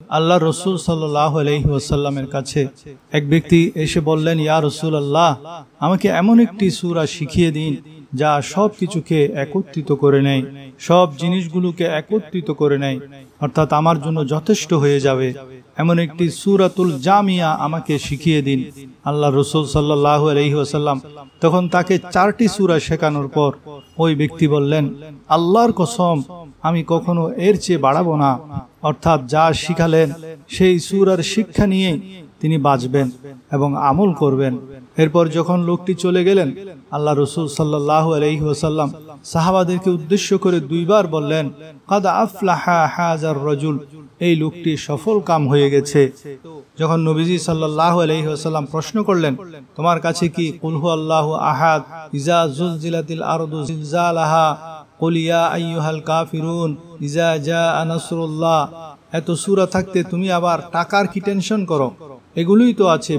আল্লাহ রসুল সাল্লাল্লাহু আলাইহি ওয়াসাল্লামের কাছে এক ব্যক্তি এসে বললেন, ইয়া রাসূলুল্লাহ, আমাকে এমন একটি সূরা শিখিয়ে দিন যা সব কিছুকে একত্রিত করে নেয়, সব জিনিসগুলোকে একত্রিত করে নেয়, অর্থাৎ আমার জন্য যথেষ্ট হয়ে যাবে এমন একটি সূরাতুল জামিয়া আমাকে শিখিয়ে দিন। আল্লাহ রসুল সাল্লাল্লাহু আলাইহি ওয়াসাল্লাম তখন তাকে 4টি সূরা শেখানোর পর ওই ব্যক্তি বললেন, আল্লাহর কসম, আমি কখনো এর চেয়ে বাড়াবো না। অর্থাৎ যা শিখালেন সেই সূরার শিক্ষা নিয়ে তিনি বাঁচবেন এবং আমল করবেন। এরপর যখন লোকটি চলে গেলেন, আল্লাহ রসুল সাল্লাল্লাহু আলাইহি ওয়াসাল্লাম সাহাবাদেরকে উদ্দেশ্য করে 2 বার বললেন, কাদ আফলাহা হাযার রাজুল, এই লোকটি সফল কাম হয়ে গেছে। যখন নবীজি সাল্লাল্লাহু আলাইহি ওয়াসাল্লাম প্রশ্ন করলেন, তোমার কাছে কি কুল হুয়াল্লাহু আহাদ, ইজা জুলজিলাতিল আরদু জিলজালাহা, কুল ইয়া আইয়ুহাল কাফিরুন, ইজা জাআ নাসরুল্লাহ, এত সূরা থাকতে তুমি আবার টাকার কি টেনশন করো? এগুলোই তো আছে,